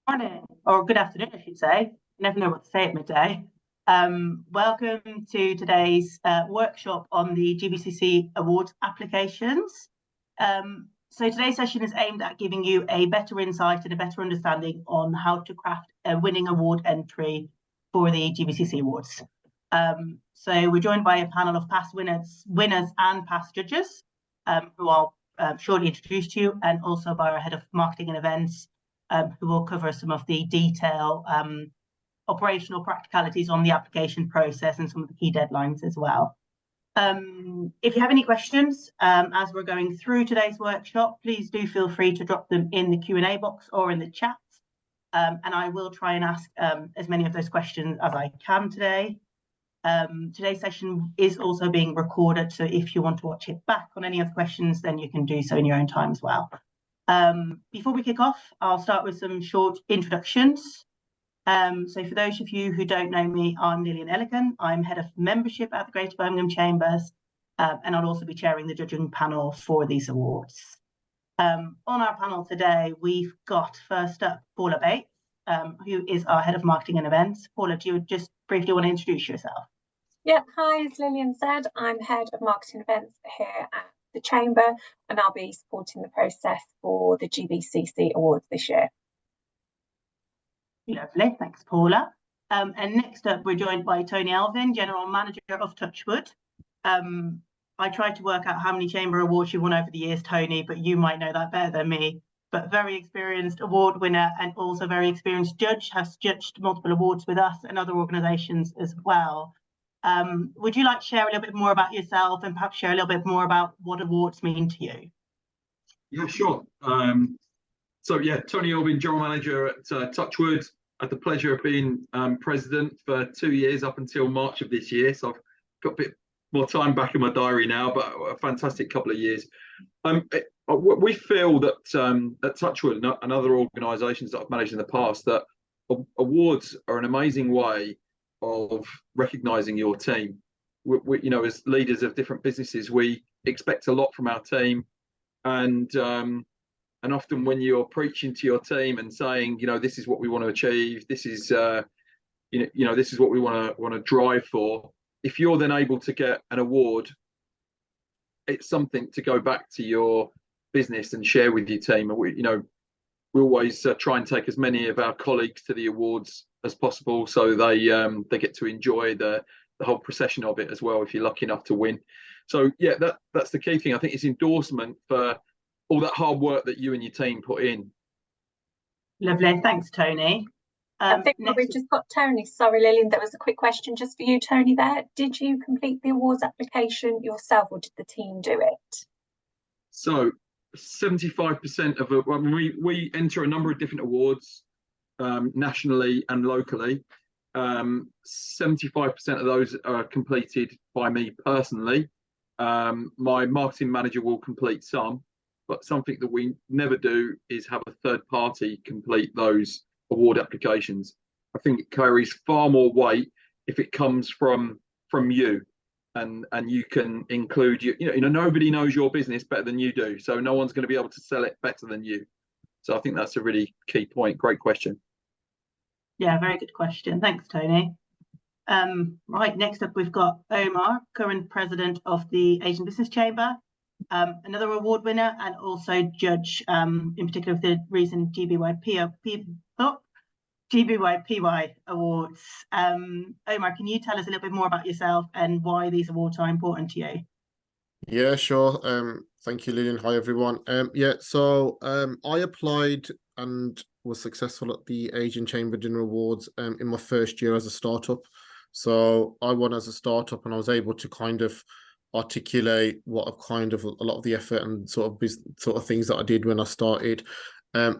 Morning, or good afternoon, I should say. You never know what to say at midday. Welcome to today's workshop on the GBCC awards applications. So today's session is aimed at giving you a better insight and a better understanding on how to craft a winning award entry for the GBCC awards. So we're joined by a panel of past winners and past judges, who I'll shortly introduce to you, and also by our head of marketing and events, who will cover some of the detail, operational practicalities on the application process and some of the key deadlines as well. If you have any questions as we're going through today's workshop, please do feel free to drop them in the Q&A box or in the chat, and I will try and ask as many of those questions as I can today. Today's session is also being recorded, so if you want to watch it back on any of the questions, then you can do so in your own time as well. Before we kick off, I'll start with some short introductions. So for those of you who don't know me, I'm Lillian Ellican. I'm head of membership at the Greater Birmingham Chambers, and I'll also be chairing the judging panel for these awards. On our panel today, we've got first up Paula Bates, who is our head of marketing and events. Paula, do you just briefly want to introduce yourself? Yeah, hi, as Lillian said, I'm head of marketing events here at the Chamber, and I'll be supporting the process for the GBCC awards this year. Lovely, thanks, Paula. And next up, we're joined by Tony Elvin, General Manager of Touchwood. I tried to work out how many Chamber awards you won over the years, Tony, but you might know that better than me. But very experienced award winner and also very experienced judge, has judged multiple awards with us and other organisations as well. Would you like to share a little bit more about yourself and perhaps share a little bit more about what awards mean to you? Yeah, sure. So yeah, Tony Elvin, General Manager at Touchwood. I had the pleasure of being president for 2 years up until March of this year. So I've got a bit more time back in my diary now, but a fantastic couple of years. We feel that at Touchwood and other organisations that I've managed in the past, that awards are an amazing way of recognising your team. We, you know, as leaders of different businesses, we expect a lot from our team, and often when you're preaching to your team and saying, you know, this is what we want to achieve, this is this is what we want to drive for. If you're then able to get an award, it's something to go back to your business and share with your team. And we always try and take as many of our colleagues to the awards as possible, so they get to enjoy the whole procession of it as well, if you're lucky enough to win. So yeah, that's the key thing. I think it's endorsement for all that hard work that you and your team put in. Lovely, thanks, Tony. I think we've just got Tony. Sorry, Lillian, there was a quick question just for you, Tony, there. Did you complete the awards application yourself, or did the team do it? So 75% of it, we enter a number of different awards, nationally and locally. 75% of those are completed by me personally. My marketing manager will complete some, but something that we never do is have a third party complete those award applications. I think it carries far more weight if it comes from you, and you can include nobody knows your business better than you do, so no one's going to be able to sell it better than you. So I think that's a really key point. Great question. Yeah, very good question. Thanks, Tony. Right, next up we've got Omar, current president of the Asian Business Chamber, another award winner and also judge, in particular of the recent GBYPY awards. Omar, can you tell us a little bit more about yourself and why these awards are important to you? Yeah, sure. Thank you, Lillian. Hi, everyone. I applied and was successful at the Asian Chamber Dinner Awards in my first year as a startup. So I won as a startup, and I was able to kind of articulate what a lot of the effort and sort of things that I did when I started.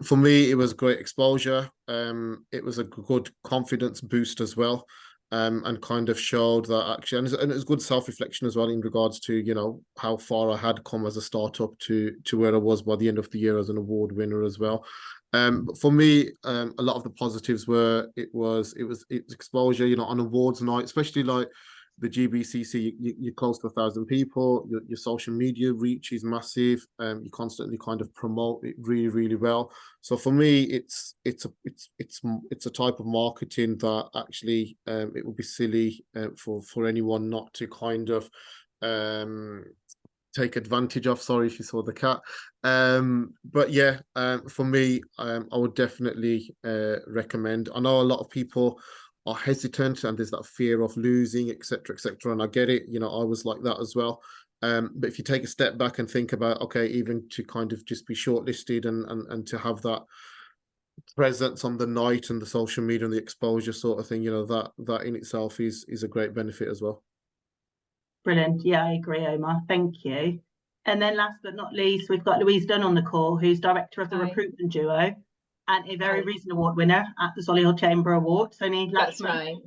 For me, it was great exposure. It was a good confidence boost as well, and kind of showed that actually, and it was good self-reflection as well in regards to how far I had come as a startup to where I was by the end of the year as an award winner as well. But for me, a lot of the positives were it was exposure, on awards night, especially like the GBCC, you're close to 1,000 people. Your social media reach is massive. You constantly kind of promote it really, really well. So for me, it's a type of marketing that actually it would be silly for anyone not to kind of take advantage of. Sorry if you saw the cat. But yeah, for me, I would definitely recommend. I know a lot of people are hesitant and there's that fear of losing, etc., etc. And I get it, you know, I was like that as well. But if you take a step back and think about, okay, even to kind of just be shortlisted and to have that presence on the night and the social media and the exposure sort of thing, you know, that in itself is a great benefit as well. Brilliant. Yeah, I agree, Omar. Thank you. And then last but not least, we've got Louise Dunn on the call, who's director of the recruitment duo and a very recent award winner at the Solihull Chamber Awards. Only last month.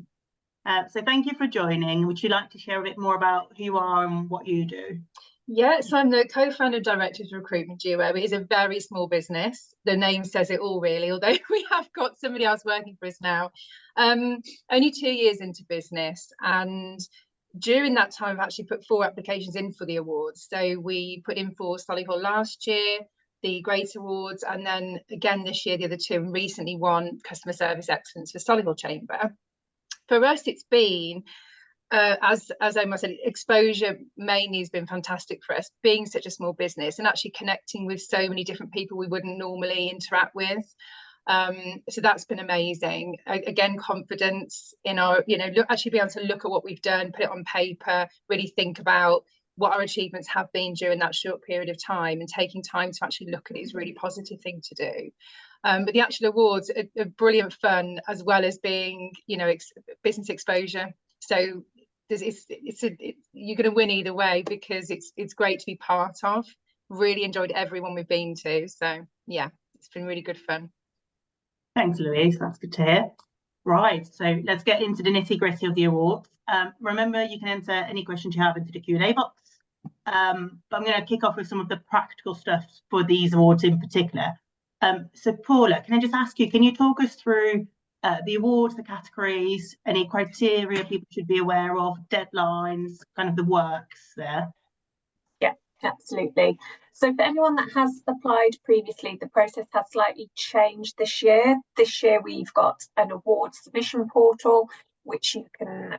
Right. So thank you for joining. Would you like to share a bit more about who you are and what you do? Yeah, so I'm the co-founder and director of the recruitment duo. It is a very small business. The name says it all, really, although we have got somebody else working for us now. Only 2 years into business, and during that time, I've actually put 4 applications in for the awards. So we put in for Solihull last year, the Great Awards, and then again this year, the other 2, and recently won Customer Service Excellence for Solihull Chamber. For us, it's been, as Omar said, exposure mainly has been fantastic for us, being such a small business and actually connecting with so many different people we wouldn't normally interact with. So that's been amazing. Again, confidence in our, you know, actually be able to look at what we've done, put it on paper, really think about what our achievements have been during that short period of time, and taking time to actually look at it is a really positive thing to do. But the actual awards are brilliant fun, as well as being, you know, business exposure. So you're going to win either way, because it's great to be part of. Really enjoyed everyone we've been to. So yeah, it's been really good fun. Thanks, Louise. That's good to hear. Right, so let's get into the nitty-gritty of the awards. Remember, you can enter any questions you have into the Q&A box. But I'm going to kick off with some of the practical stuff for these awards in particular. So Paula, can I just ask you, can you talk us through the awards, the categories, any criteria people should be aware of, deadlines, kind of the works there? Yeah, absolutely. So for anyone that has applied previously, the process has slightly changed this year. This year we've got an award submission portal, which you can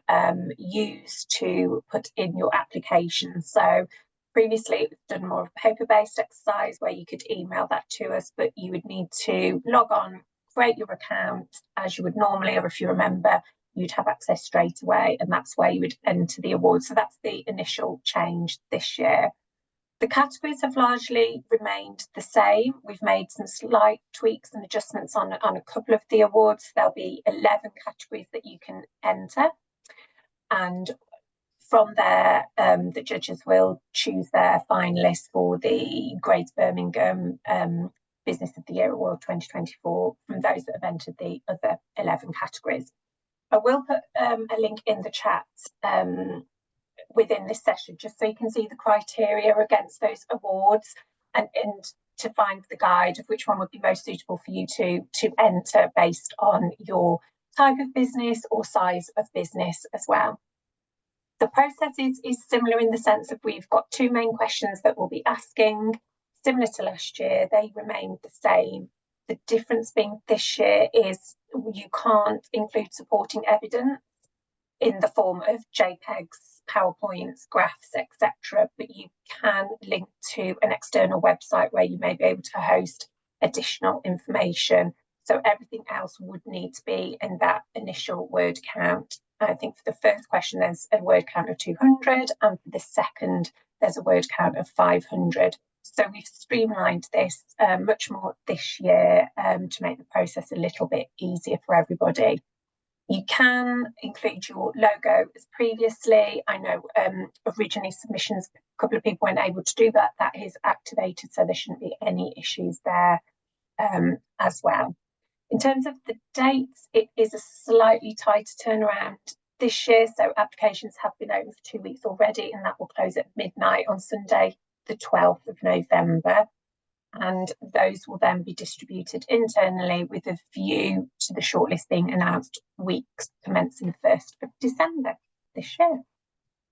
use to put in your application. So previously it was done more of a paper-based exercise where you could email that to us, but you would need to log on, create your account as you would normally, or if you remember, you'd have access straight away, and that's where you would enter the award. So that's the initial change this year. The categories have largely remained the same. We've made some slight tweaks and adjustments on a couple of the awards. There'll be 11 categories that you can enter, and from there the judges will choose their finalists for the Great Birmingham Business of the Year Award 2024 from those that have entered the other 11 categories. I will put a link in the chat within this session, just so you can see the criteria against those awards, and to find the guide of which one would be most suitable for you to enter based on your type of business or size of business as well. The process is similar in the sense that we've got 2 main questions that we'll be asking. Similar to last year, they remain the same. The difference being this year is you can't include supporting evidence in the form of JPEGs, PowerPoints, graphs, etc. But you can link to an external website where you may be able to host additional information. So everything else would need to be in that initial word count. I think for the first question, there's a word count of 200, and for the second, there's a word count of 500. So we've streamlined this much more this year to make the process a little bit easier for everybody. You can include your logo as previously. I know originally submissions, a couple of people weren't able to do that. That is activated, so there shouldn't be any issues there as well. In terms of the dates, it is a slightly tighter turnaround this year. So applications have been open for 2 weeks already, and that will close at midnight on Sunday, the 12th of November. And those will then be distributed internally with a view to the shortlist being announced weeks commencing the 1st of December this year.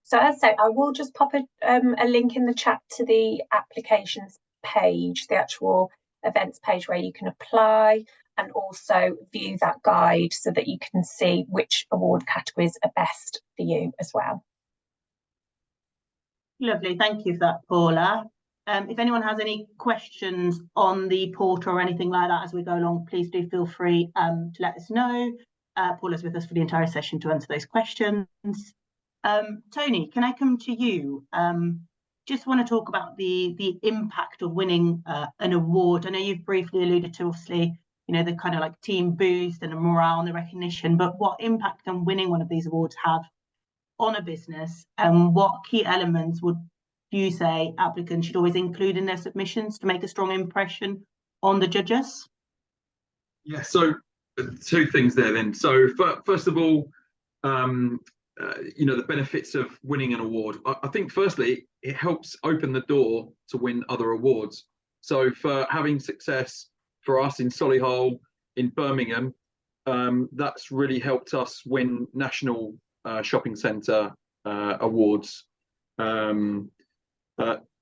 So as I say, I will just pop a link in the chat to the applications page, the actual events page where you can apply and also view that guide so that you can see which award categories are best for you as well. Lovely, thank you for that, Paula. If anyone has any questions on the portal or anything like that as we go along, please do feel free to let us know. Paula's with us for the entire session to answer those questions. Tony, can I come to you? Just want to talk about the impact of winning an award. I know you've briefly alluded to, obviously, you know, the kind of like team boost and the morale and the recognition, but what impact can winning one of these awards have on a business, and what key elements would you say applicants should always include in their submissions to make a strong impression on the judges? Yeah, so two things there then. So first of all, you know, the benefits of winning an award. I think firstly, it helps open the door to win other awards. So for having success for us in Solihull, in Birmingham, that's really helped us win national shopping centre awards. For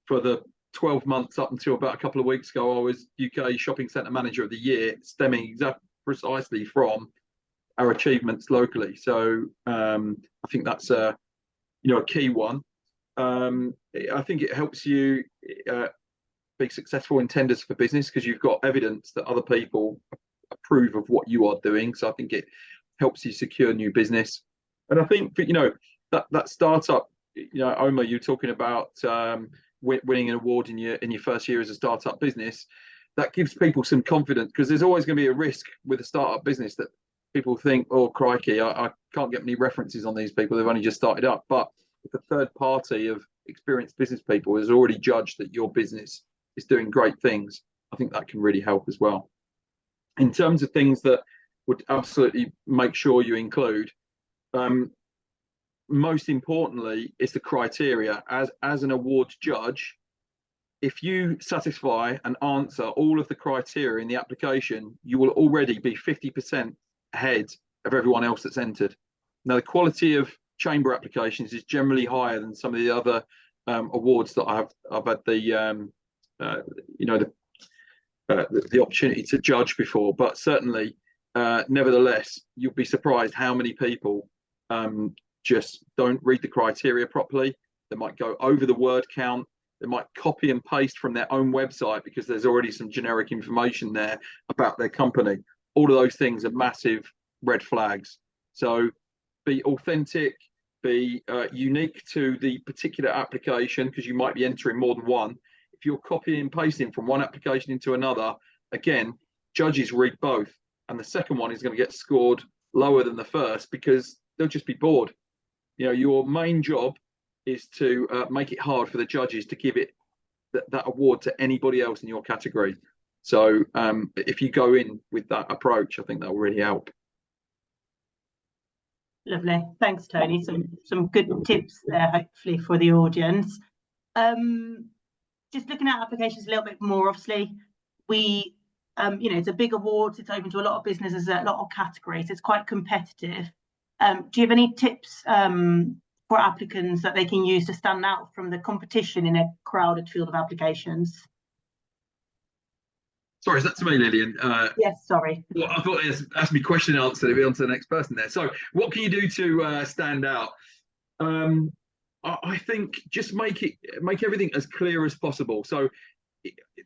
the 12 months up until about a couple of weeks ago, I was UK Shopping Centre Manager of the Year, stemming precisely from our achievements locally. So I think that's a key one. I think it helps you be successful in tenders for business because you've got evidence that other people approve of what you are doing. So I think it helps you secure new business. And I think that startup, Omar, you're talking about winning an award in your first year as a startup business. That gives people some confidence, because there's always going to be a risk with a startup business that people think, oh crikey, I can't get many references on these people, they've only just started up. But if a third party of experienced business people has already judged that your business is doing great things, I think that can really help as well. In terms of things that would absolutely make sure you include, most importantly is the criteria. As an awards judge, if you satisfy and answer all of the criteria in the application, you will already be 50% ahead of everyone else that's entered. Now, the quality of chamber applications is generally higher than some of the other awards that I've had the opportunity to judge before. But certainly, nevertheless, you'll be surprised how many people just don't read the criteria properly. They might go over the word count. They might copy and paste from their own website because there's already some generic information there about their company. All of those things are massive red flags. So be authentic, be unique to the particular application, because you might be entering more than one. If you're copying and pasting from one application into another, again, judges read both. And the second one is going to get scored lower than the first because they'll just be bored. Your main job is to make it hard for the judges to give it that award to anybody else in your category. So if you go in with that approach, I think that will really help. Lovely, thanks, Tony. Some good tips there, hopefully, for the audience. Just looking at applications a little bit more, obviously, we, it's a big award. It's open to a lot of businesses, a lot of categories. It's quite competitive. Do you have any tips for applicants that they can use to stand out from the competition in a crowded field of applications? Sorry, is that to me, Lillian? Yes, sorry. Well, I thought it asked me question and answer. It'll be on to the next person there. So what can you do to stand out? I think just make everything as clear as possible. So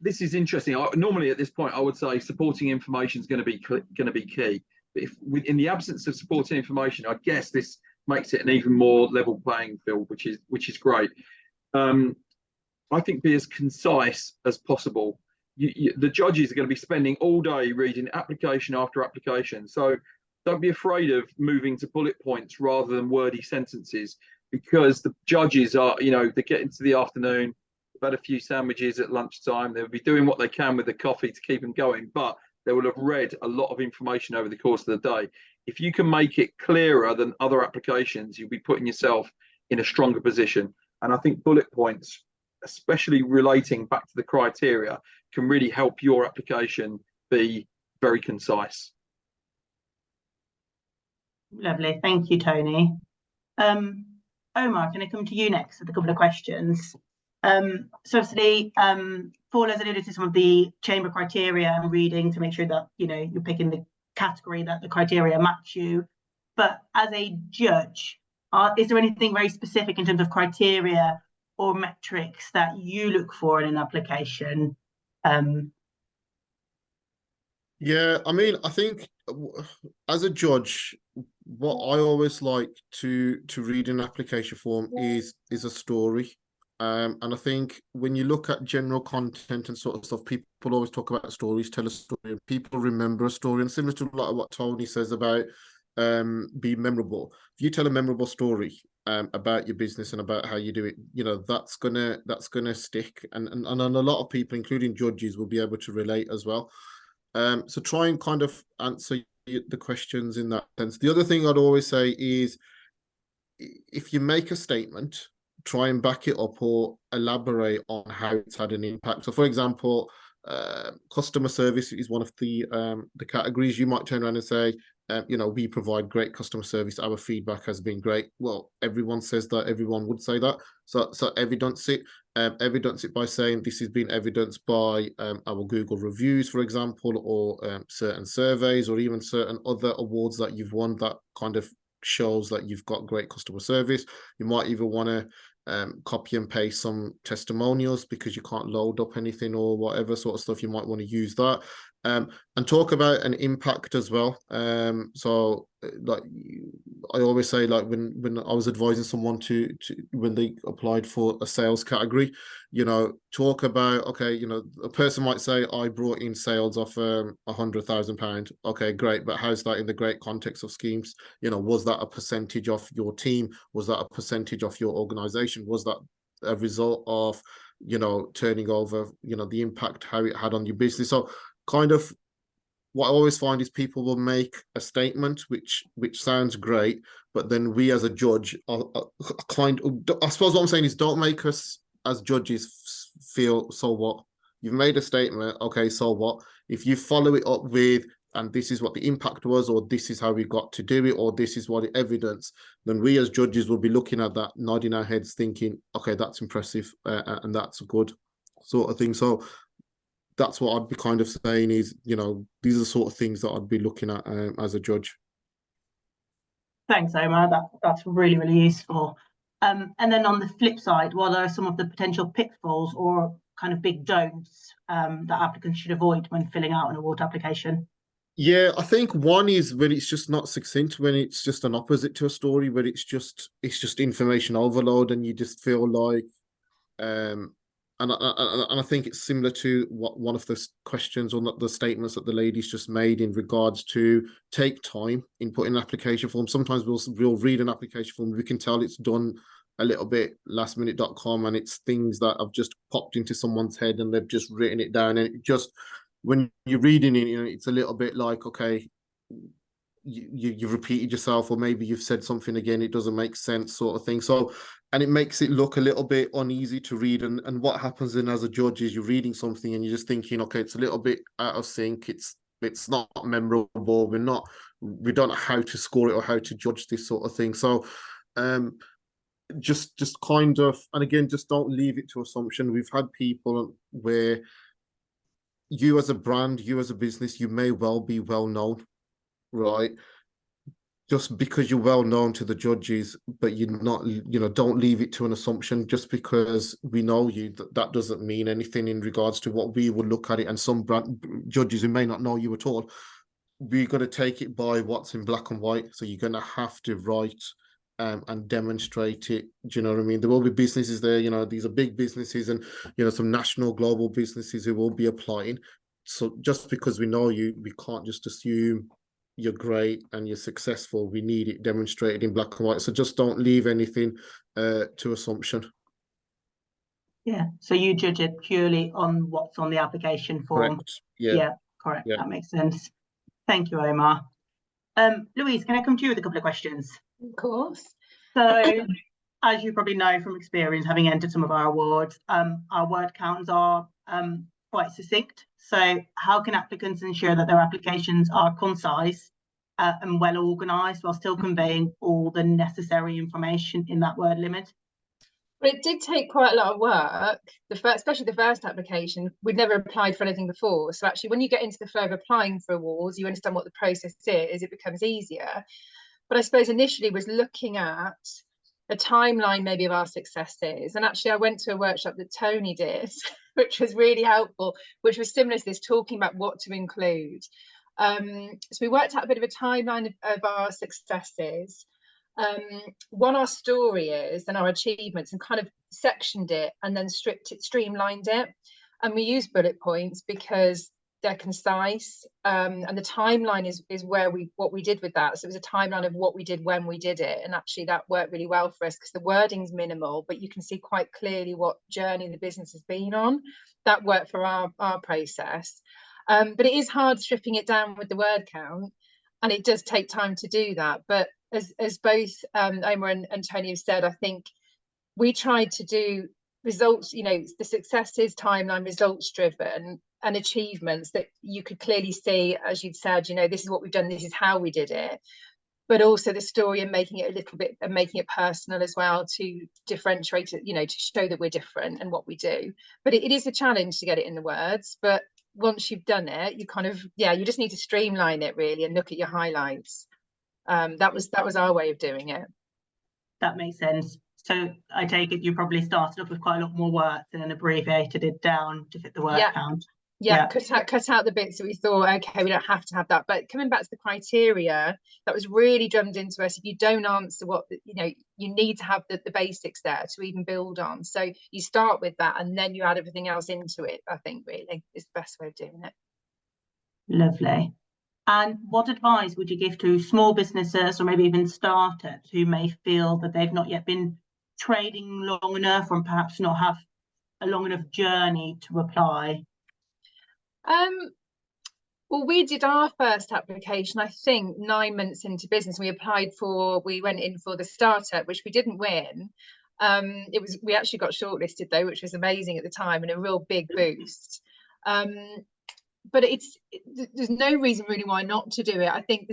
this is interesting. Normally at this point, I would say supporting information is going to be key. But in the absence of supporting information, I guess this makes it an even more level playing field, which is great. I think be as concise as possible. The judges are going to be spending all day reading application after application. So don't be afraid of moving to bullet points rather than wordy sentences, because the judges are, they get into the afternoon, they've had a few sandwiches at lunchtime, they'll be doing what they can with the coffee to keep them going, but they will have read a lot of information over the course of the day. If you can make it clearer than other applications, you'll be putting yourself in a stronger position. And I think bullet points, especially relating back to the criteria, can really help your application be very concise. Lovely, thank you, Tony. Omar, can I come to you next with a couple of questions? So obviously, Paul has alluded to some of the chamber criteria and reading to make sure that, you know, you're picking the category that the criteria match you. But as a judge, is there anything very specific in terms of criteria or metrics that you look for in an application? Yeah, I mean, I think as a judge, what I always like to read in an application form is a story. And I think when you look at general content and sort of stuff, people always talk about stories, tell a story, and people remember a story. And similar to a lot of what Tony says about being memorable, if you tell a memorable story about your business and about how you do it, you know, that's gonna stick. And a lot of people, including judges, will be able to relate as well. So try and kind of answer the questions in that sense. The other thing I'd always say is, if you make a statement, try and back it up or elaborate on how it's had an impact. So, for example, customer service is one of the categories. You might turn around and say, you know, we provide great customer service. Our feedback has been great. Well, everyone says that. Everyone would say that. So evidence it. Evidence it by saying this has been evidenced by our Google reviews, for example, or certain surveys, or even certain other awards that you've won that kind of shows that you've got great customer service. You might even want to copy and paste some testimonials because you can't load up anything or whatever sort of stuff. You might want to use that. And talk about an impact as well. So like I always say, like when I was advising someone to when they applied for a sales category, you know, talk about, okay, you know, a person might say, I brought in sales of £100,000. Okay, great, but how's that in the great context of schemes? You know, was that a percentage of your team? Was that a percentage of your organization? Was that a result of, you know, turning over, you know, the impact, how it had on your business? So kind of what I always find is people will make a statement which sounds great, but then we as a judge I suppose what I'm saying is, don't make us as judges feel, so what? You've made a statement, okay, so what? If you follow it up with, and this is what the impact was, or this is how we got to do it, or this is what the evidence, then we as judges will be looking at that, nodding our heads, thinking, okay, that's impressive, and that's a good sort of thing. So that's what I'd be kind of saying is, you know, these are the sort of things that I'd be looking at as a judge. Thanks, Omar. That's really, really useful. And then on the flip side, what are some of the potential pitfalls or kind of big don'ts that applicants should avoid when filling out an award application? Yeah, I think one is when it's just not succinct, when it's just an opposite to a story, where it's just information overload, and you just feel like and I think it's similar to what one of the questions or the statements that the ladies just made in regards to take time in putting an application form. Sometimes we'll read an application form, we can tell it's done a little bit lastminute.com, and it's things that have just popped into someone's head and they've just written it down, and it just, when you're reading it, you know, it's a little bit like, okay, you've repeated yourself, or maybe you've said something again, it doesn't make sense, sort of thing. So, and it makes it look a little bit uneasy to read. And what happens then as a judge is you're reading something and you're just thinking, okay, it's a little bit out of sync, it's not memorable, we don't know how to score it or how to judge this sort of thing. So just kind of, and again, just don't leave it to assumption. We've had people where you as a brand, you as a business, you may well be well known, right? Just because you're well known to the judges, but you're not, you know, don't leave it to an assumption. Just because we know you, that doesn't mean anything in regards to what we would look at it. And some brand judges who may not know you at all, we're going to take it by what's in black and white. So you're going to have to write and demonstrate it. Do you know what I mean? There will be businesses there, you know, these are big businesses, and, you know, some national global businesses who will be applying. So just because we know you, we can't just assume you're great and you're successful. We need it demonstrated in black and white. So just don't leave anything to assumption. Yeah. So you judge it purely on what's on the application form. Correct. Yeah, correct. Yeah. That makes sense. Thank you, Omar. Louise, can I come to you with a couple of questions? Of course. So, as you probably know from experience, having entered some of our awards, our word counts are quite succinct. So how can applicants ensure that their applications are concise and well organised while still conveying all the necessary information in that word limit? But it did take quite a lot of work, especially the first application. We'd never applied for anything before. So actually, when you get into the flow of applying for awards, you understand what the process is, it becomes easier. But I suppose initially was looking at a timeline maybe of our successes. And actually, I went to a workshop that Tony did, which was really helpful, which was similar to this, talking about what to include. So we worked out a bit of a timeline of our successes. What our story is and our achievements, and kind of sectioned it and then streamlined it. And we use bullet points because they're concise, and the timeline is what we did with that. So it was a timeline of what we did when we did it, and actually that worked really well for us because the wording's minimal, but you can see quite clearly what journey the business has been on. That worked for our process, but it is hard stripping it down with the word count, and it does take time to do that. But as both Omar and Tony have said, I think we tried to do results, the successes timeline, results driven, and achievements that you could clearly see, as you've said, this is what we've done, this is how we did it, but also the story and making it a little bit, and making it personal as well, to differentiate it, to show that we're different and what we do. But it is a challenge to get it in the words, but once you've done it, you kind of, you just need to streamline it really and look at your highlights. That was our way of doing it. That makes sense. So I take it you probably started off with quite a lot more work and then abbreviated it down to fit the word count. Yeah, cut out the bits that we thought, okay, we don't have to have that. But coming back to the criteria, that was really drummed into us. If you don't answer what, you need to have the basics there to even build on. So you start with that and then you add everything else into it, I think really is the best way of doing it. Lovely. And what advice would you give to small businesses or maybe even startups who may feel that they've not yet been trading long enough, or perhaps not have a long enough journey to apply? Well, we did our first application, I think, 9 months into business. We went in for the startup, which we didn't win. We actually got shortlisted though, which was amazing at the time and a real big boost. But there's no reason really why not to do it. I think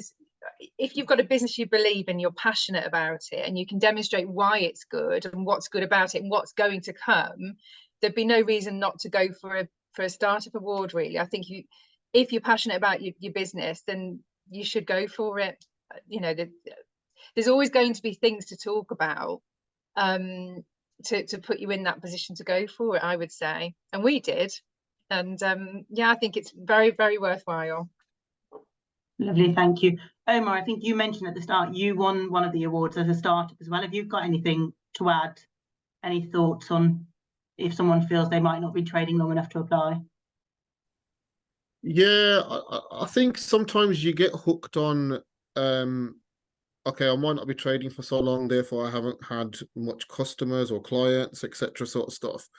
if you've got a business you believe in, you're passionate about it, and you can demonstrate why it's good and what's good about it and what's going to come, there'd be no reason not to go for a startup award really. I think if you're passionate about your business, then you should go for it. There's always going to be things to talk about to put you in that position to go for it, I would say, and we did. And I think it's very, very worthwhile. Lovely, thank you. Omar, I think you mentioned at the start you won one of the awards as a startup as well. Have you got anything to add? Any thoughts on if someone feels they might not be trading long enough to apply? Yeah, I think sometimes you get hooked on, okay, I might not be trading for so long, therefore I haven't had much customers or clients, etc. sort of stuff.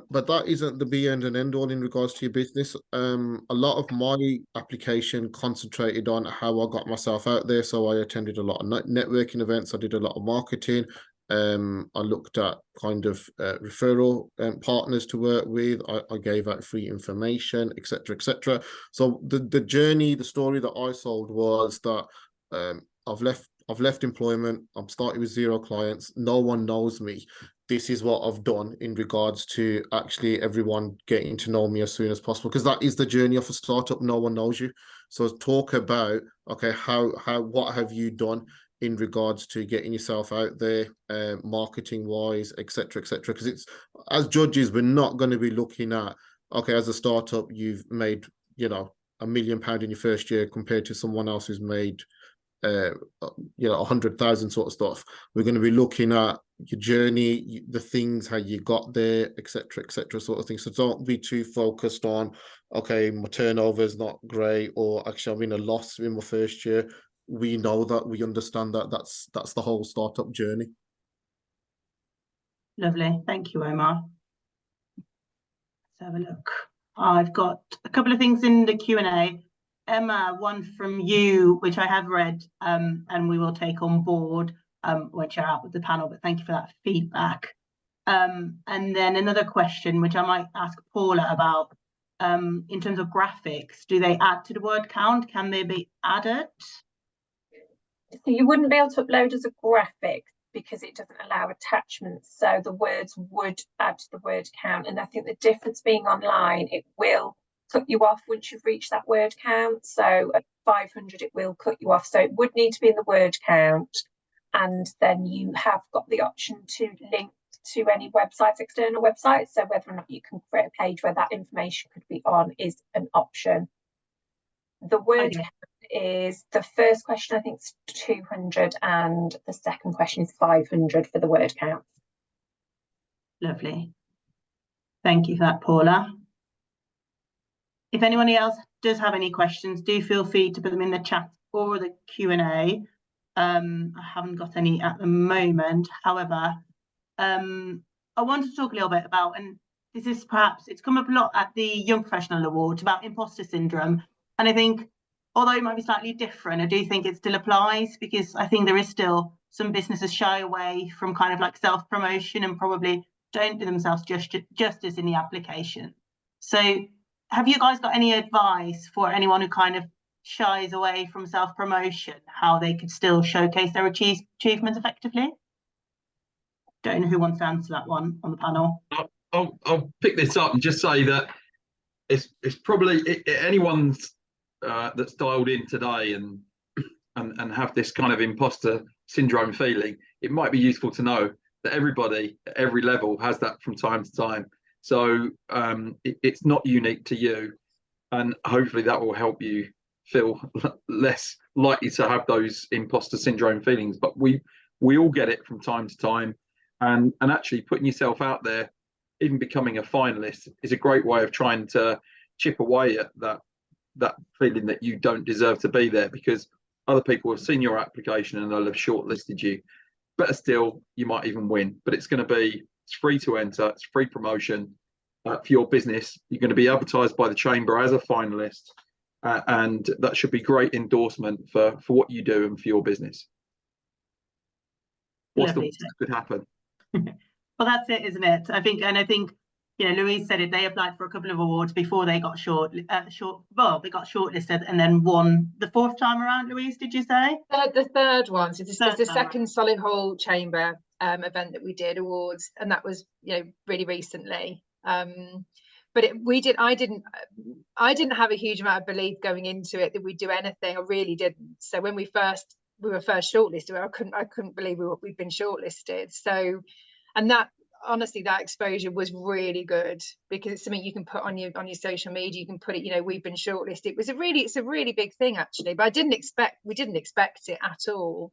But that isn't the be end and end all in regards to your business. A lot of my application concentrated on how I got myself out there. So I attended a lot of networking events. I did a lot of marketing. I looked at kind of referral partners to work with. I gave out free information, etc., etc. So the journey, the story that I sold was that I've left employment. I'm starting with 0 clients. No one knows me. This is what I've done in regards to actually everyone getting to know me as soon as possible, because that is the journey of a startup. No one knows you. So talk about, okay, what have you done in regards to getting yourself out there, marketing wise, etc., etc. Because it's, as judges, we're not going to be looking at, okay, as a startup, you've made, £1 million in your first year compared to someone else who's made 100,000 sort of stuff. We're going to be looking at your journey, the things, how you got there, etc., etc., sort of thing. So don't be too focused on, okay, my turnover is not great, or actually I'm in a loss in my first year. We know that, we understand that. That's the whole startup journey. Lovely, thank you, Omar. Let's have a look. I've got a couple of things in the Q&A. Emma, one from you, which I have read, and we will take on board once you're out with the panel, but thank you for that feedback. And then another question, which I might ask Paula about, in terms of graphics, do they add to the word count? Can they be added? So you wouldn't be able to upload as a graphic because it doesn't allow attachments. So the words would add to the word count. And I think the difference being online, it will cut you off once you've reached that word count. So at 500, it will cut you off. So it would need to be in the word count. And then you have got the option to link to any websites, external websites. So whether or not you can create a page where that information could be on is an option. The word count is, the first question I think is 200 and the second question is 500 for the word count. Lovely. Thank you for that, Paula. If anyone else does have any questions, do feel free to put them in the chat or the Q&A. I haven't got any at the moment. However, I want to talk a little bit about, and this is perhaps, it's come up a lot at the Young Professional Awards, about imposter syndrome. And I think, although it might be slightly different, I do think it still applies, because I think there is still some businesses shy away from kind of like self-promotion and probably don't do themselves justice in the application. So have you guys got any advice for anyone who kind of shies away from self-promotion, how they could still showcase their achievements effectively? Don't know who wants to answer that one on the panel. I'll pick this up and just say that it's probably anyone's that's dialed in today and have this kind of imposter syndrome feeling. It might be useful to know that everybody at every level has that from time to time. So it's not unique to you, and hopefully that will help you feel less likely to have those imposter syndrome feelings. But we all get it from time to time, and actually putting yourself out there, even becoming a finalist, is a great way of trying to chip away at that feeling that you don't deserve to be there, because other people have seen your application and they'll have shortlisted you. Better still, you might even win. But it's free to enter, it's free promotion for your business. You're going to be advertised by the Chamber as a finalist, and that should be great endorsement for what you do and for your business. What's the worst that could happen? Well, that's it, isn't it? I think, you know, Louise said it. They applied for a couple of awards before they got they got shortlisted and then won the fourth time around. Louise, did you say? The third one. So this is the second Solihull Chamber event that we did, awards, and that was, you know, really recently. But I didn't have a huge amount of belief going into it that we'd do anything. I really didn't. So when we were first shortlisted, I couldn't believe we'd been shortlisted. So, and that, honestly, that exposure was really good, because it's something you can put on your social media. You can put it, you know, we've been shortlisted. It's a really big thing, actually. But we didn't expect it at all.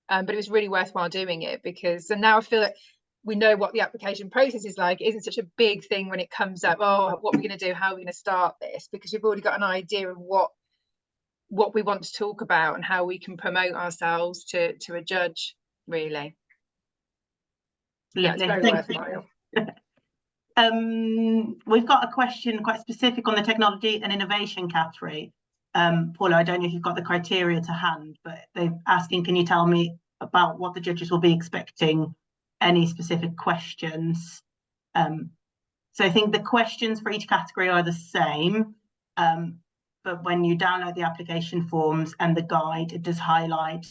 But it was really worthwhile doing it, because, and now I feel like we know what the application process is like. It isn't such a big thing when it comes up, oh, what are we going to do? How are we going to start this? Because we've already got an idea of what we want to talk about and how we can promote ourselves to a judge, really. Yeah, it's very worthwhile. We've got a question quite specific on the technology and innovation category. Paula, I don't know if you've got the criteria to hand, but they're asking, can you tell me about what the judges will be expecting? Any specific questions? So I think the questions for each category are the same, but when you download the application forms and the guide, it does highlight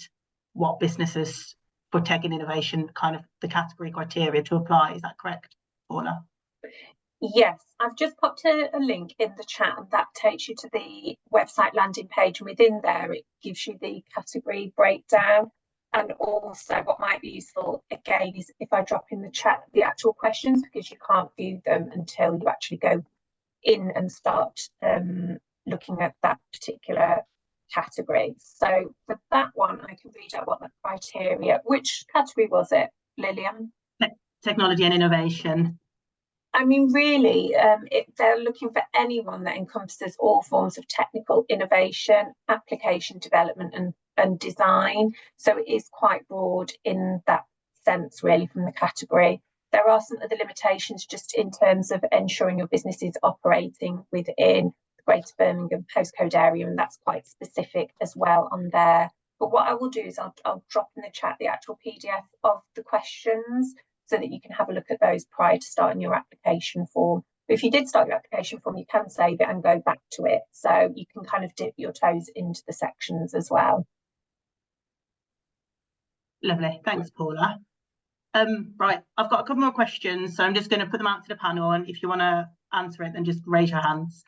what businesses for tech and innovation, kind of the category criteria to apply. Is that correct, Paula? Yes, I've just popped a link in the chat, and that takes you to the website landing page, and within there it gives you the category breakdown. And also what might be useful again is if I drop in the chat the actual questions, because you can't view them until you actually go in and start looking at that particular category. So for that one, I can read out what the criteria, which category was it, Lillian? Technology and innovation. I mean, really, they're looking for anyone that encompasses all forms of technical innovation, application development and design. So it is quite broad in that sense, really, from the category. There are some other limitations just in terms of ensuring your business is operating within the Greater Birmingham postcode area, and that's quite specific as well on there. But what I will do is I'll drop in the chat the actual PDF of the questions, so that you can have a look at those prior to starting your application form. But if you did start your application form, you can save it and go back to it. So you can kind of dip your toes into the sections as well. Lovely. Thanks, Paula. Right, I've got a couple more questions, so I'm just going to put them out to the panel, and if you want to answer it, then just raise your hands.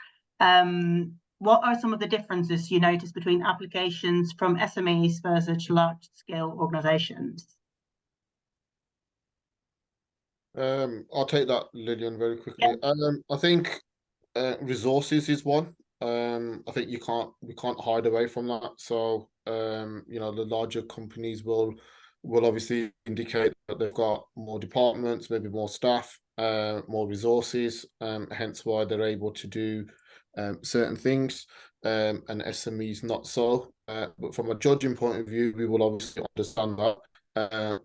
What are some of the differences you notice between applications from SMEs versus large-scale organisations? I'll take that, Lillian, very quickly. Yeah. I think resources is one. I think we can't hide away from that. So you know, the larger companies will obviously indicate that they've got more departments, maybe more staff, more resources, hence why they're able to do certain things, and SMEs not so. But from a judging point of view, we will obviously understand that.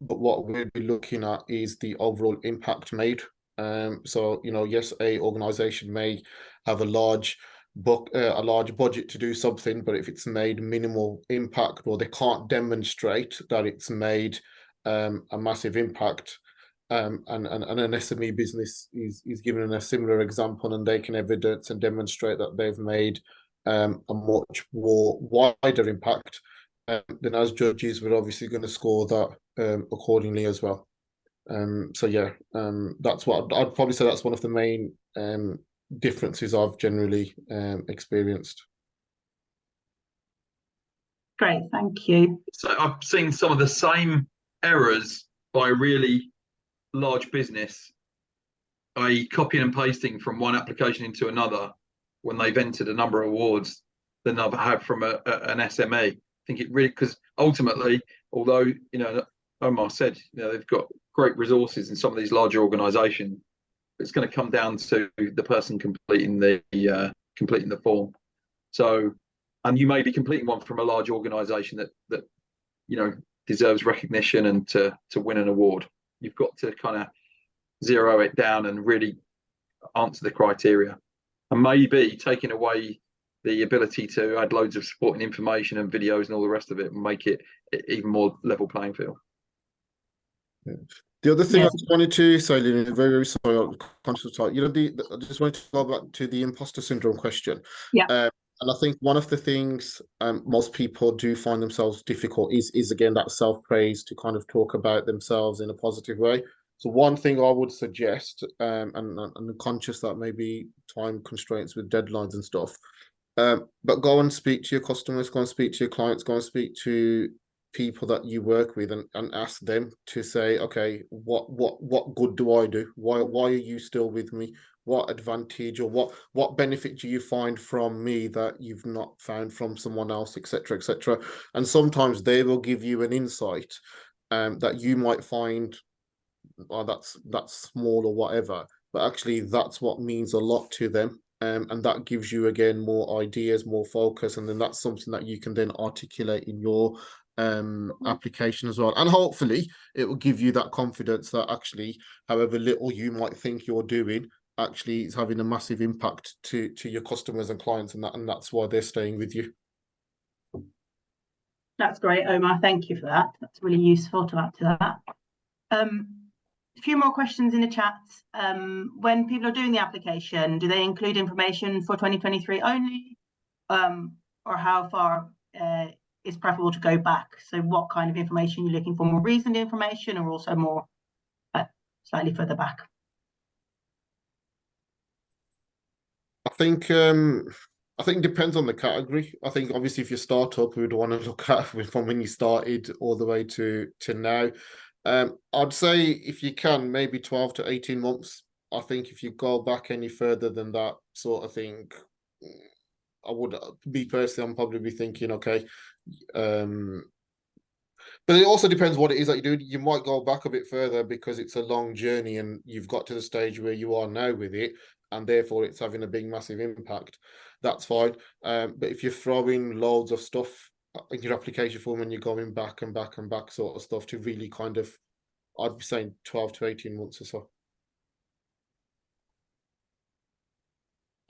But what we'll be looking at is the overall impact made. So, you know, yes, a organization may have a large budget to do something, but if it's made minimal impact, or they can't demonstrate that it's made a massive impact, and an SME business is given a similar example, and they can evidence and demonstrate that they've made a much more wider impact, then as judges, we're obviously going to score that accordingly as well. So yeah, that's what I'd probably say. That's one of the main differences I've generally experienced. Great, thank you. So I've seen some of the same errors by really large business, i.e. copying and pasting from one application into another when they've entered a number of awards than I've had from an SME. I think it really, because ultimately, although, you know, Omar said, you know, they've got great resources in some of these larger organisations, it's going to come down to the person completing the form. So, and you may be completing one from a large organisation that you know deserves recognition and to win an award. You've got to kind of zero it down and really answer the criteria, and maybe taking away the ability to add loads of supporting information and videos and all the rest of it and make it even more level playing field. Yeah. The other thing I just wanted to say, Lillian, very, very sorry, I'm conscious of time. You know, I just wanted to go back to the imposter syndrome question. Yeah. And I think one of the things most people do find themselves difficult is again that self-praise, to kind of talk about themselves in a positive way. So one thing I would suggest, and I'm conscious that maybe time constraints with deadlines and stuff, but go and speak to your customers, go and speak to your clients, go and speak to people that you work with, and ask them to say, okay, what good do I do? Why are you still with me? What advantage or what benefit do you find from me that you've not found from someone else, etc., etc. And sometimes they will give you an insight that you might find, oh, that's small or whatever, but actually that's what means a lot to them. And that gives you again more ideas, more focus, and then that's something that you can then articulate in your application as well. And hopefully it will give you that confidence that actually, however little you might think you're doing, actually it's having a massive impact to your customers and clients, and that's why they're staying with you. That's great, Omar. Thank you for that. That's really useful to add to that. A few more questions in the chat. When people are doing the application, do they include information for 2023 only, or how far is preferable to go back? So what kind of information you're looking for? More recent information, or also more slightly further back? I think it depends on the category. I think obviously if you're a startup, we would want to look at from when you started all the way to now. I'd say if you can, maybe 12 to 18 months. I think if you go back any further than that sort of thing, I would be personally, I'm probably be thinking, okay. But it also depends what it is that you do. You might go back a bit further because it's a long journey and you've got to the stage where you are now with it, and therefore it's having a big, massive impact. That's fine. But if you're throwing loads of stuff in your application form and you're going back and back and back sort of stuff to really kind of, I'd be saying 12 to 18 months or so.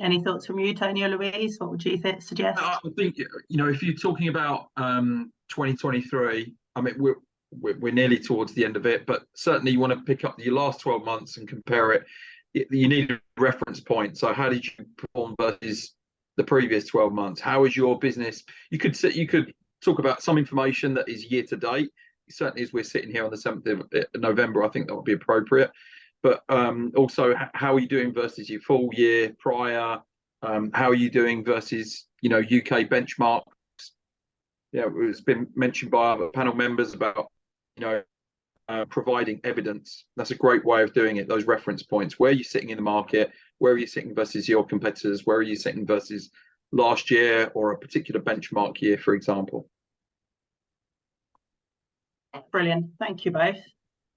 Any thoughts from you, Tony or Louise? What would you suggest? I think, you know, if you're talking about 2023, I mean, we're nearly towards the end of it, but certainly you want to pick up your last 12 months and compare it. You need a reference point. So how did you perform versus the previous 12 months? How is your business? You could talk about some information that is year to date. certainly as we're sitting here on the 7th of November, I think that would be appropriate. But also, how are you doing versus your full year prior? How are you doing versus, UK benchmarks? It's been mentioned by other panel members about, providing evidence. That's a great way of doing it. Those reference points. Where are you sitting in the market? Where are you sitting versus your competitors? Where are you sitting versus last year or a particular benchmark year, for example? Brilliant. Thank you both.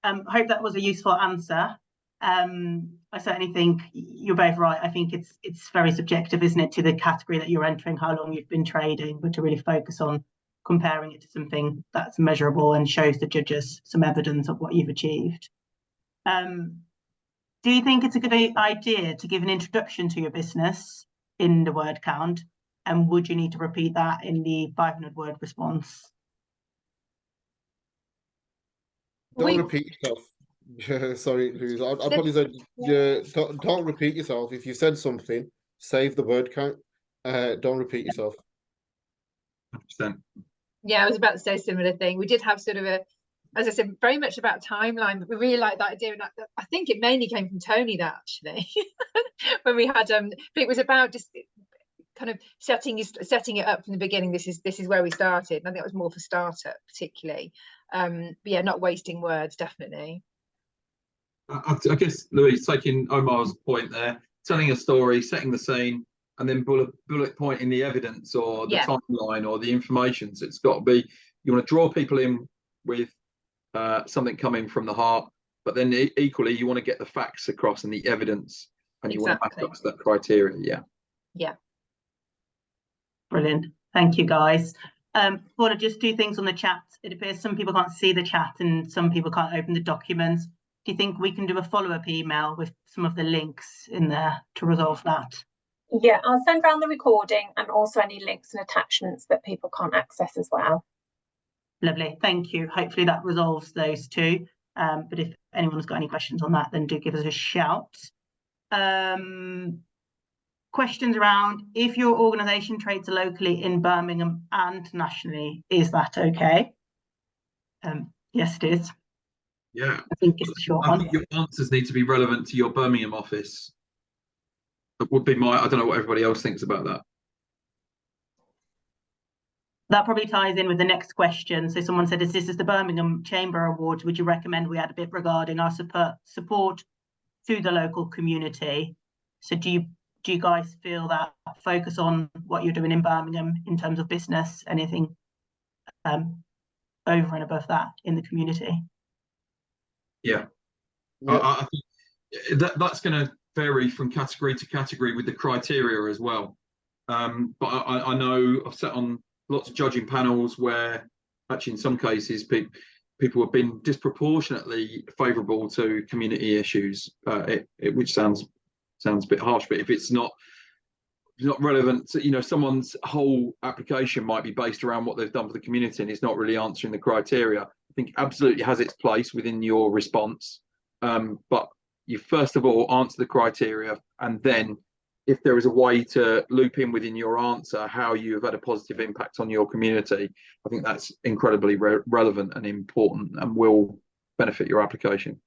I hope that was a useful answer. I certainly think you're both right. I think it's very subjective, isn't it, to the category that you're entering, how long you've been trading, but to really focus on comparing it to something that's measurable and shows the judges some evidence of what you've achieved. Do you think it's a good idea to give an introduction to your business in the word count? And would you need to repeat that in the 500-word response? Don't repeat yourself. Sorry, Louise. I'd probably say don't repeat yourself. If you said something, save the word count. Don't repeat yourself. 100%. Yeah, I was about to say a similar thing. We did have sort of as I said, very much about timeline, but we really like that idea. And I think it mainly came from Tony, that actually, when we had, but it was about just kind of setting it up from the beginning. This is where we started. And I think it was more for startup particularly. But yeah, not wasting words, definitely. I guess, Louise, taking Omar's point there, telling a story, setting the scene, and then bullet pointing the evidence or the timeline or the information. So it's got to be, you want to draw people in with something coming from the heart, but then equally you want to get the facts across and the evidence, and you want to back up that criteria. Yeah. Brilliant. Thank you, guys. Thought I'd just do things on the chat. It appears some people can't see the chat and some people can't open the documents. Do you think we can do a follow-up email with some of the links in there to resolve that? Yeah, I'll send around the recording and also any links and attachments that people can't access as well. Lovely, thank you. Hopefully that resolves those two. But if anyone's got any questions on that, then do give us a shout. Questions around, if your organisation trades locally in Birmingham and nationally, is that okay? Yes, it is. Yeah, I think it's a short one. I think your answers need to be relevant to your Birmingham office. That would be I don't know what everybody else thinks about that. That probably ties in with the next question. So someone said, this is the Birmingham Chamber Awards. Would you recommend we add a bit regarding our support to the local community? So do you guys feel that focus on what you're doing in Birmingham in terms of business, anything over and above that in the community? Yeah. I think that's going to vary from category to category with the criteria as well. But I know I've sat on lots of judging panels where actually in some cases people have been disproportionately favourable to community issues, which sounds a bit harsh, but if it's not relevant to, someone's whole application might be based around what they've done for the community and it's not really answering the criteria, I think absolutely has its place within your response. But you first of all answer the criteria, and then if there is a way to loop in within your answer how you have had a positive impact on your community, I think that's incredibly relevant and important and will benefit your application.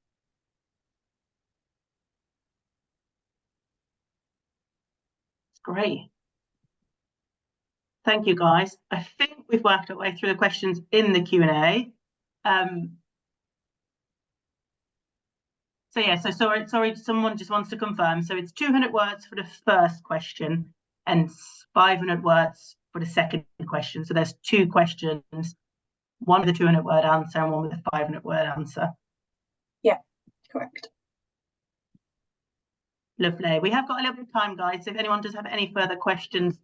Great. Thank you, guys. I think we've worked our way through the questions in the Q&A. So yeah, so sorry, someone just wants to confirm. So it's 200 words for the first question and 500 words for the second question. So there's two questions, one with a 200-word answer and one with a 500-word answer. Yeah, correct. Lovely. We have got a little bit of time, guys. So if anyone does have any further questions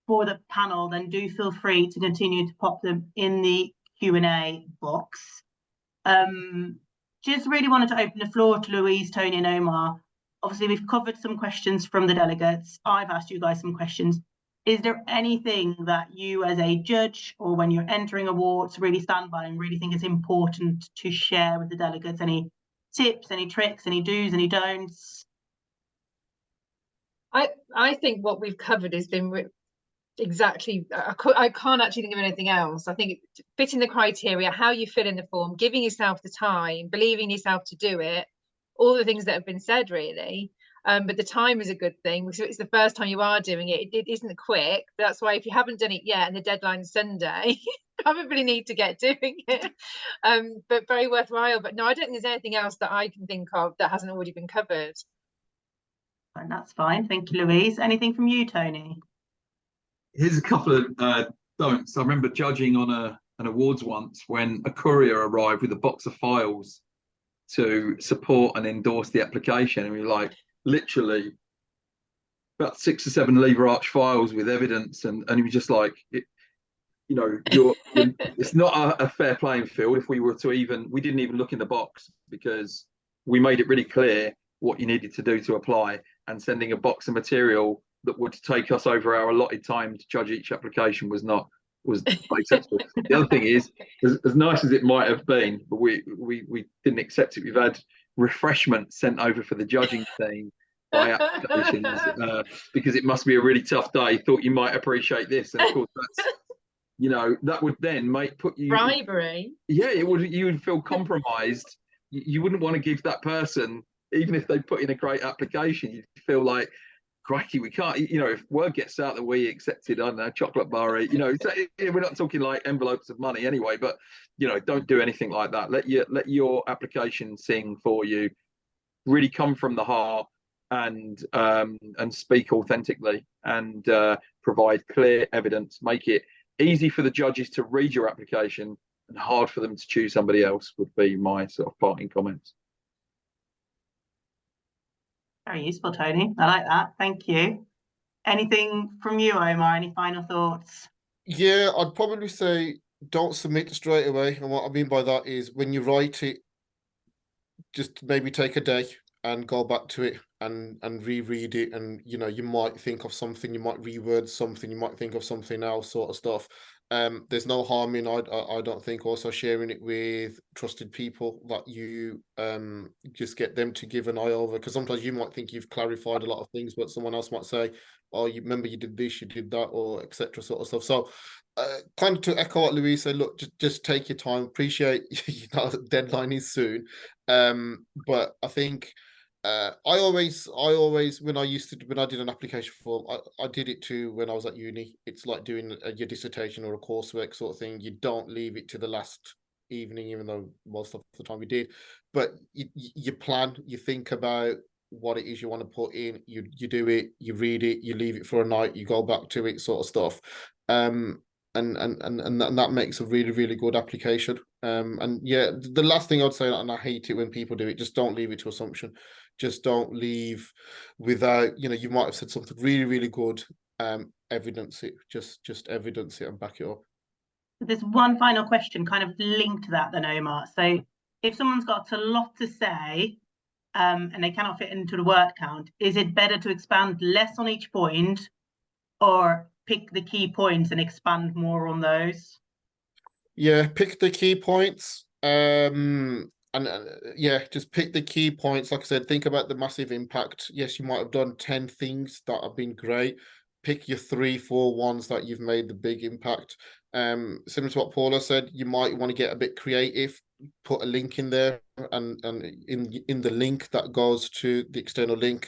for the panel, then do feel free to continue to pop them in the Q&A box. Just really wanted to open the floor to Louise, Tony and Omar. Obviously, we've covered some questions from the delegates. I've asked you guys some questions. Is there anything that you as a judge or when you're entering awards really stand by and really think is important to share with the delegates? Any tips, any tricks, any do's, any don'ts? I think what we've covered has been exactly. I can't actually think of anything else. I think fitting the criteria, how you fill in the form, giving yourself the time, believing yourself to do it, all the things that have been said, really. But the time is a good thing because it's the first time you are doing it. It isn't quick. That's why if you haven't done it yet and the deadline's Sunday, you probably need to get doing it. But very worthwhile. But no, I don't think there's anything else that I can think of that hasn't already been covered. And that's fine. Thank you, Louise. Anything from you, Tony? Here's a couple of don'ts. I remember judging on an awards once when a courier arrived with a box of files to support and endorse the application, and we were like, literally about 6 or 7 lever arch files with evidence, and he was just like, it's not a fair playing field. If we were to we didn't even look in the box because we made it really clear what you needed to do to apply, and sending a box of material that would take us over our allotted time to judge each application was not acceptable. The other thing is, as nice as it might have been, but we didn't accept it. We've had refreshments sent over for the judging team by applications because it must be a really tough day. Thought you might appreciate this, and of course that's that would then put you bribery. Yeah, it would. You would feel compromised. You wouldn't want to give that person, even if they put in a great application, you'd feel like, crikey, we can't, if word gets out that we accepted, I don't know, chocolate bar, we're not talking like envelopes of money anyway, but, don't do anything like that. Let your application sing for you, really come from the heart, and speak authentically, and provide clear evidence. Make it easy for the judges to read your application and hard for them to choose somebody else, would be my sort of parting comments. Very useful, Tony. I like that. Thank you. Anything from you, Omar? Any final thoughts? Yeah, I'd probably say don't submit straight away. And what I mean by that is when you write it, just maybe take a day and go back to it and reread it. And, you might think of something, you might reword something, you might think of something else, sort of stuff. There's no harm in, I don't think, also sharing it with trusted people that you just get them to give an eye over, because sometimes you might think you've clarified a lot of things, but someone else might say, oh, you remember you did this, you did that, or etc. sort of stuff. So kind of to echo what Louise said, look, just take your time. Appreciate the deadline is soon, but I think I always when I did an application form, I did it too when I was at uni. It's like doing your dissertation or a coursework sort of thing. You don't leave it to the last evening, even though most of the time we did, but you plan, you think about what it is you want to put in, you do it, you read it, you leave it for a night, you go back to it, sort of stuff. And that makes a really, really good application. And yeah, the last thing I'd say, and I hate it when people do it, just don't leave it to assumption. Just don't leave without, you might have said something really, really good. Evidence it, just evidence it and back it up. There's one final question kind of linked to that then, Omar. So if someone's got a lot to say and they cannot fit into the word count, is it better to expand less on each point or pick the key points and expand more on those? Yeah, pick the key points. Just pick the key points. Like I said, think about the massive impact. Yes, you might have done 10 things that have been great. Pick your 3-4 ones that you've made the big impact. Similar to what Paula said, you might want to get a bit creative, put a link in there, and in the link that goes to the external link,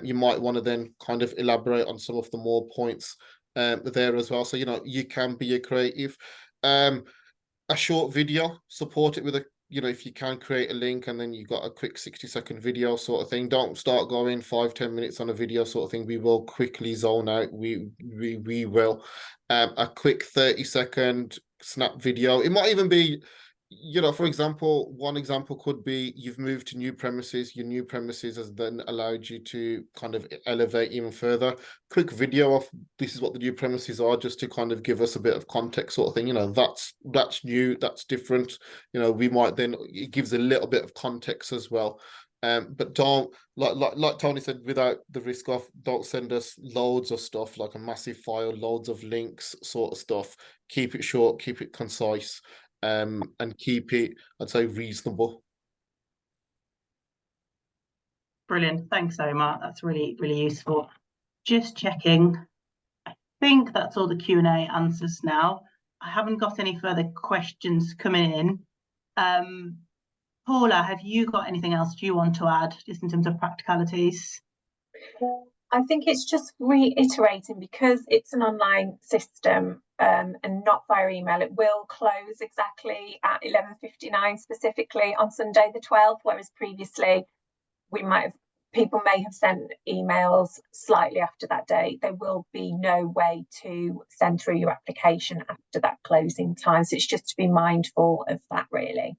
you might want to then kind of elaborate on some of the more points there as well. So, you can be a creative. A short video, support it with a, if you can create a link and then you've got a quick 60-second video sort of thing. Don't start going 5-10 minutes on a video sort of thing. We will quickly zone out. We will. A quick 30-second snap video. It might even be, for example, one example could be you've moved to new premises. Your new premises has then allowed you to kind of elevate even further. Quick video of this is what the new premises are, just to kind of give us a bit of context sort of thing. That's new, that's different. We might then, it gives a little bit of context as well. But don't, like Tony said, without the risk of, don't send us loads of stuff, like a massive file, loads of links sort of stuff. Keep it short, keep it concise. And keep it, I'd say, reasonable. Brilliant. Thanks, Omar. That's really, really useful. Just checking. I think that's all the Q&A answers now. I haven't got any further questions coming in. Paula, have you got anything else you want to add, just in terms of practicalities? I think it's just reiterating, because it's an online system and not via email, it will close exactly at 11:59 specifically on Sunday the 12th, whereas previously people may have sent emails slightly after that date. There will be no way to send through your application after that closing time. So it's just to be mindful of that, really.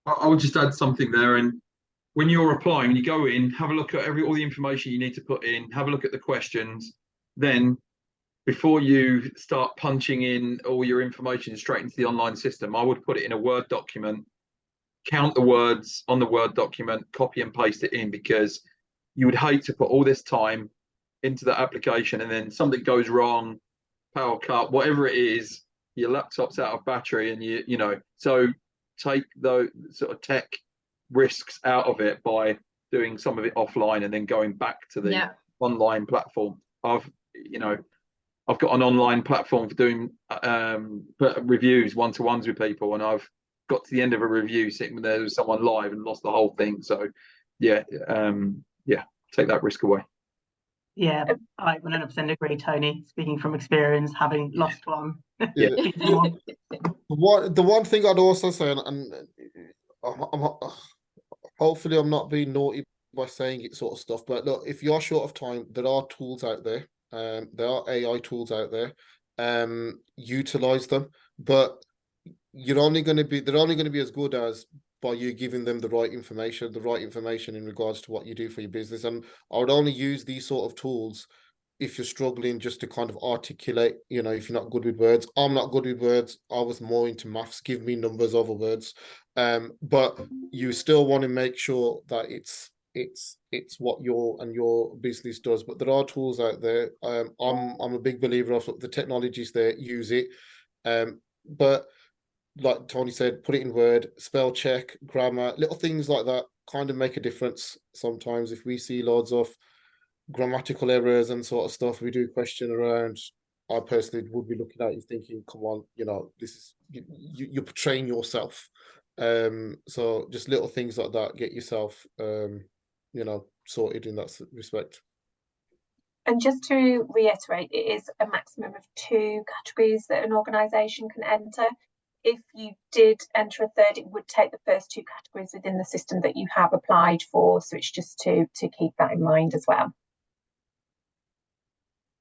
I would just add something there. And when you're applying, when you go in, have a look at all the information you need to put in, have a look at the questions. Then before you start punching in all your information straight into the online system, I would put it in a Word document, count the words on the Word document, copy and paste it in, because you would hate to put all this time into the application and then something goes wrong, power cut, whatever it is, your laptop's out of battery, and you know, so take those sort of tech risks out of it by doing some of it offline and then going back to the online platform. I've got an online platform for doing reviews, one-to-ones with people, and I've got to the end of a review sitting there with someone live and lost the whole thing. So take that risk away. Yeah, I 100% agree, Tony, speaking from experience, having lost one. Yeah. The one thing I'd also say, and hopefully I'm not being naughty by saying it sort of stuff, but look, if you're short of time, there are tools out there. There are AI tools out there. Utilize them, but they're only going to be as good as by you giving them the right information in regards to what you do for your business. And I would only use these sort of tools if you're struggling just to kind of articulate, if you're not good with words. I'm not good with words. I was more into maths. Give me numbers over words. But you still want to make sure that it's what your business does. But there are tools out there. I'm a big believer of the technologies there. Use it. But like Tony said, put it in Word, spell check, grammar, little things like that kind of make a difference. Sometimes if we see loads of grammatical errors and sort of stuff, we do question around. I personally would be looking at you thinking, come on, this is you're portraying yourself. So just little things like that, get yourself sorted in that respect. And just to reiterate, it is a maximum of 2 categories that an organisation can enter. If you did enter a third, it would take the first 2 categories within the system that you have applied for. So it's just to keep that in mind as well.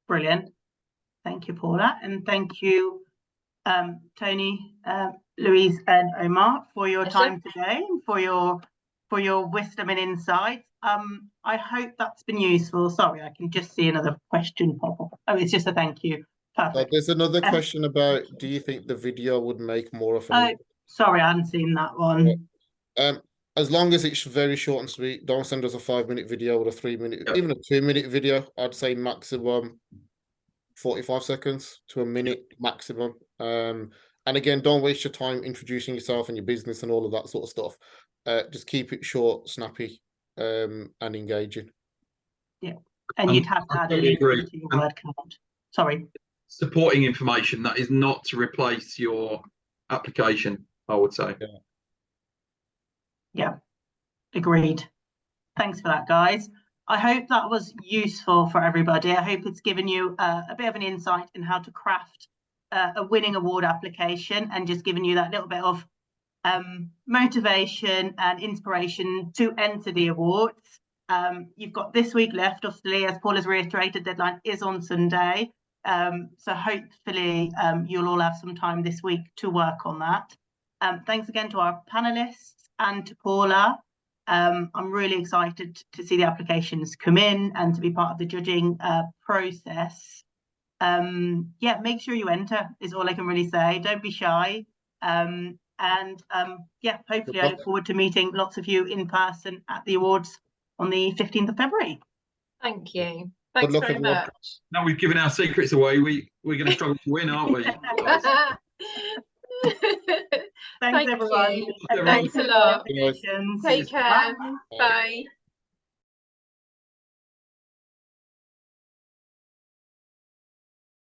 Brilliant. Thank you, Paula. And thank you, Tony, Louise and Omar, for your time today, and for your wisdom and insights. I hope that's been useful. Sorry, I can just see another question pop up. Oh, it's just a thank you. Perfect. There's another question about, do you think the video would make more of an sorry, I hadn't seen that one. As long as it's very short and sweet, don't send us a 5-minute video or a 3-minute, even a 2-minute video. I'd say maximum 45 seconds to a minute maximum. And again, don't waste your time introducing yourself and your business and all of that sort of stuff. Just keep it short, snappy, and engaging. Yeah, and you'd have to add a link to your word count. Sorry. Supporting information that is not to replace your application, I would say. Yeah, agreed. Thanks for that, guys. I hope that was useful for everybody. I hope it's given you a bit of an insight in how to craft a winning award application, and just given you that little bit of motivation and inspiration to enter the awards. You've got this week left, obviously, as Paul has reiterated, deadline is on Sunday. So hopefully you'll all have some time this week to work on that. Thanks again to our panelists and to Paula. I'm really excited to see the applications come in and to be part of the judging process. Make sure you enter is all I can really say. Don't be shy. Hopefully I look forward to meeting lots of you in person at the awards on the 15th of February. Thank you. Thanks very much. Now we've given our secrets away, we're going to struggle to win, aren't we? Thanks, everyone. Thanks a lot. Yes. Take care. Bye.